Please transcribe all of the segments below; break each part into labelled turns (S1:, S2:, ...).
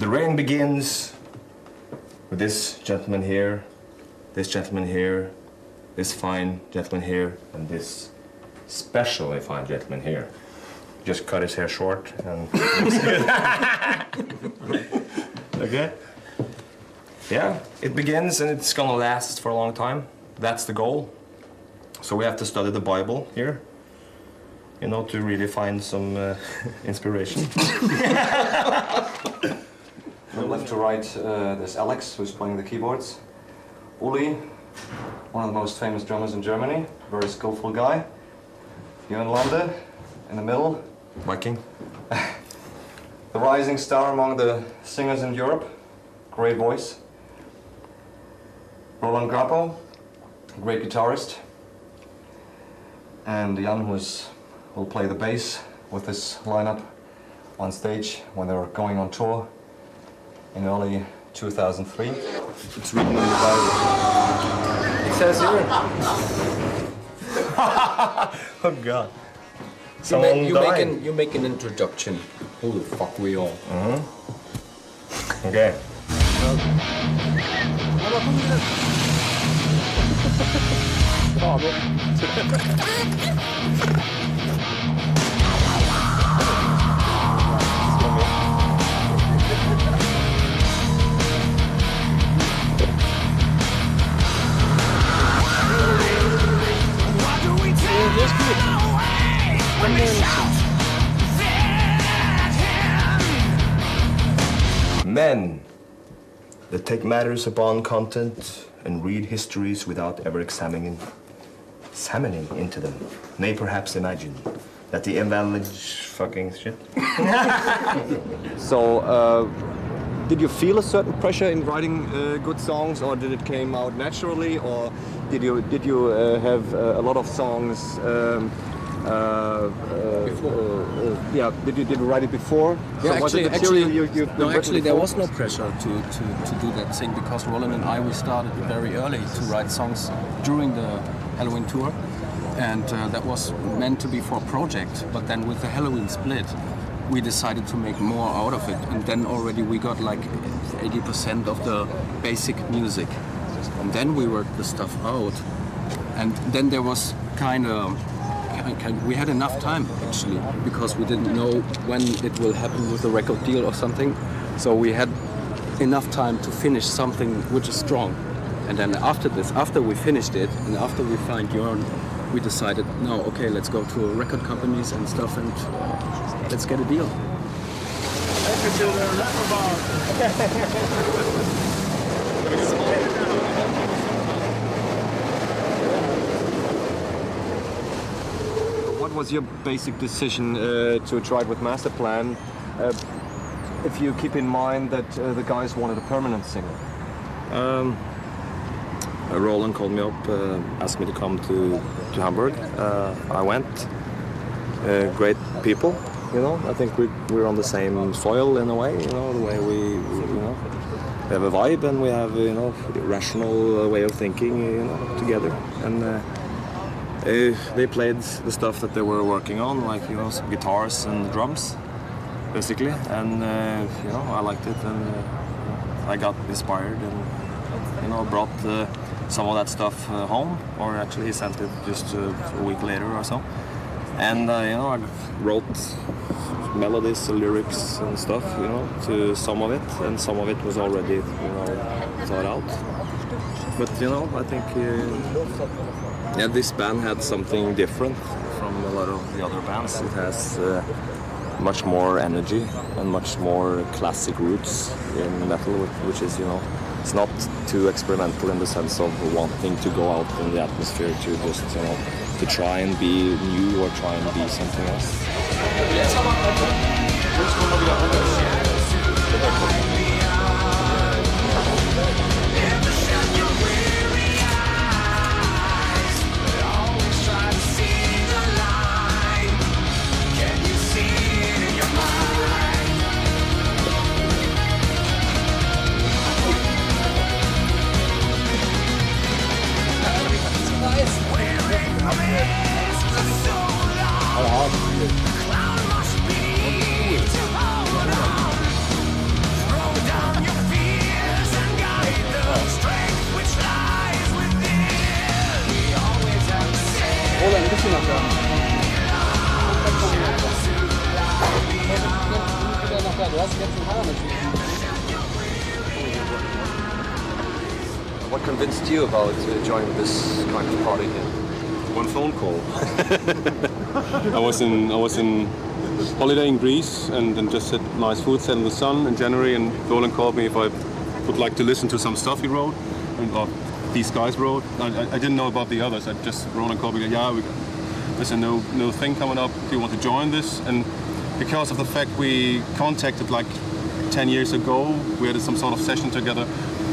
S1: The rain begins with this gentleman here, this fine gentleman here, and this especially fine gentleman here. Just cut his hair short and okay? Yeah, it begins and it's gonna last for a long time. That's the goal. So we have to study the Bible here, you know, to really find some inspiration.
S2: From left to right, there's Alex, who's playing the keyboards. Uli, one of the most famous drummers in Germany, very skillful guy. Roland, in the middle.
S1: Viking.
S2: The rising star among the singers in Europe, great voice. Roland Grapow, great guitarist. And Jan, will play the bass with this lineup on stage when they were going on tour in early 2003. It's written in the Bible.
S1: It says here. Oh God.
S3: You make an introduction. Who the fuck we are?
S1: Okay. Men that take matters upon content and read histories without ever examining into them may perhaps imagine that the invalid fucking shit.
S2: So, did you feel a certain pressure in writing good songs, or did it came out naturally, or did you have a lot of songs? Yeah, did you write it before?
S3: Yeah,
S2: so
S3: actually, there was no pressure to do that thing, because Roland and I, we started very early to write songs during the Helloween tour, and that was meant to be for a project. But then with the Helloween split, we decided to make more out of it, and then already we got like 80% of the basic music, and then we worked the stuff out, and then there was we had enough time actually, because we didn't know when it will happen with the record deal or something, so we had enough time to finish something which is strong. And then after we finished it and after we found Jörn, we decided, no, okay, let's go to record companies and stuff and let's get a deal.
S2: What was your basic decision to try it with Masterplan, if you keep in mind that the guys wanted a permanent singer?
S1: Roland called me up, asked me to come to Hamburg. I went. Great people, you know. I think we're on the same soil in a way, you know, the way we have a vibe and we have, you know, a rational way of thinking, you know, together. And they played the stuff that they were working on, like, you know, some guitars and drums, basically. And, you know, I liked it, and I got inspired and, you know, brought some of that stuff home, or actually he sent it just a week later or so. And, you know, I wrote melodies, lyrics and stuff, you know, to some of it, and some of it was already, you know, thought out. But, you know, I think, yeah, this band had something different from a lot of the other bands. It has much more energy and much more classic roots in metal, which is, you know, it's not too experimental in the sense of wanting to go out in the atmosphere to just, you know, to try and be new or try and be something else.
S2: What convinced you about joining this kind of party here?
S4: One phone call. I was in holiday in Greece and just had nice food, sat in the sun in January, and Roland called me if I would like to listen to some stuff he wrote, or these guys wrote. I didn't know about the others. Roland called me, there's a new thing coming up. Do you want to join this? And because of the fact we contacted like 10 years ago, we had some sort of session together.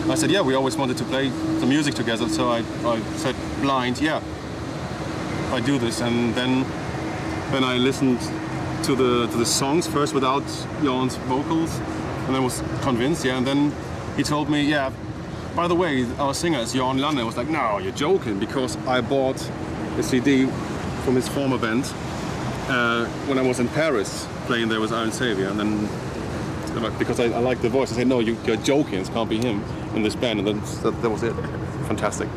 S4: I said, we always wanted to play the music together, so I said blind, I do this. And then when I listened to the songs first without Jan's vocals, and I was convinced, and then he told me, by the way, our singer is Jan Lande. I was like, no, you're joking, because I bought a CD from his former band when I was in Paris playing there with Iron Savior, and then because I like the voice, I said, no, you're joking, it can't be him in this band, and then that was it. Fantastic.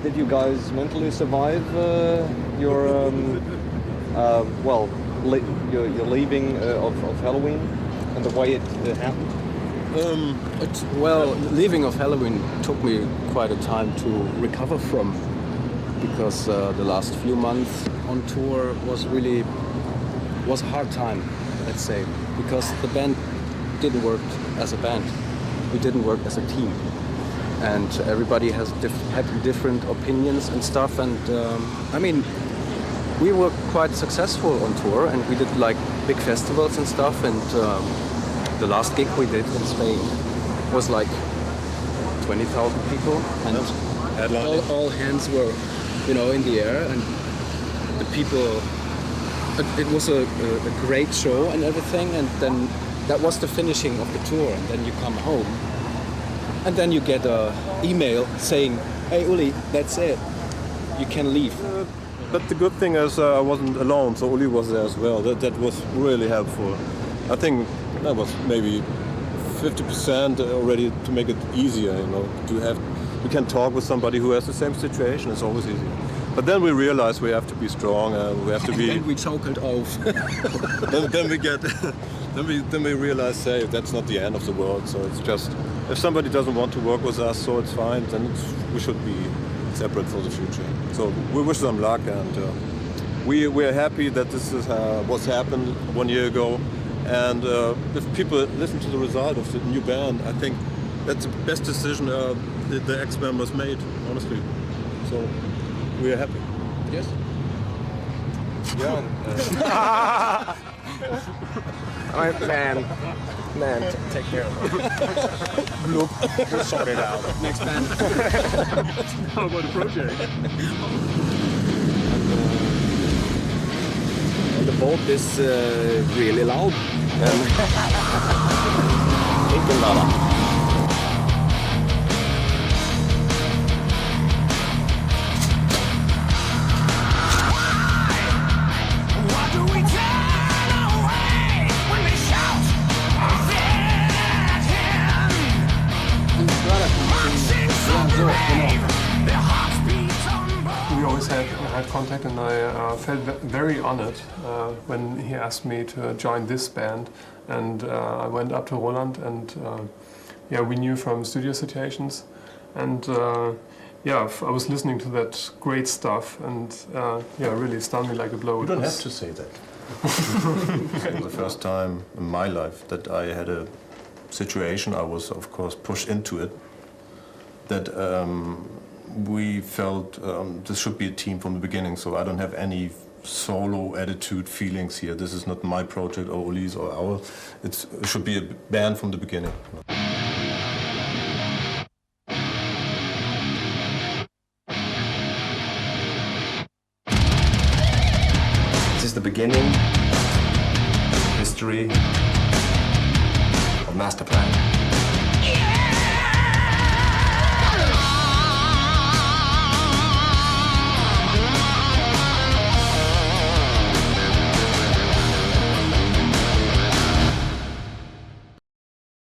S2: Did you guys mentally survive your your leaving of helloween and the way it happened?
S3: Leaving of helloween took me quite a time to recover from, because the last few months on tour was a hard time, let's say, because the band didn't work as a band. We didn't work as a team, and everybody had different opinions and stuff. And we were quite successful on tour, and we did like big festivals and stuff. And the last gig we did in Spain was like 20,000 people, and all hands were, in the air, and the people. It was a great show and everything, and then that was the finishing of the tour, and then you come home, and then you get an email saying, "Hey Uli, that's it, you can leave."
S4: But the good thing is I wasn't alone, so Uli was there as well. That was really helpful. I think that was maybe 50% already to make it easier, we can talk with somebody who has the same situation. It's always easier. But then we realize we have to be strong and we have to be.
S3: And we choked off.
S4: then we realize, that's not the end of the world. So it's just, if somebody doesn't want to work with us, so it's fine. Then we should be separate for the future. So we wish them luck, and we are happy that this is what's happened 1 year ago. And if people listen to the result of the new band, I think that's the best decision the ex-members made, honestly. So we are happy.
S3: Yes.
S1: Yeah. Man, take care of it. Look, we'll sort it out.
S3: Next band.
S4: How about the project?
S1: And the boat is really loud.
S5: We always had contact, and I felt very honored when he asked me to join this band. And I went up to Roland, and we knew from studio situations, and I was listening to that great stuff, and really stunned me like a blow.
S4: You don't have to say that. It was the first time in my life that I had a situation, I was of course pushed into it, that we felt this should be a team from the beginning, so I don't have any solo attitude feelings here. This is not my project or Uli's or ours. It should be a band from the beginning.
S2: This is the beginning, history of Masterplan.
S6: Yeah!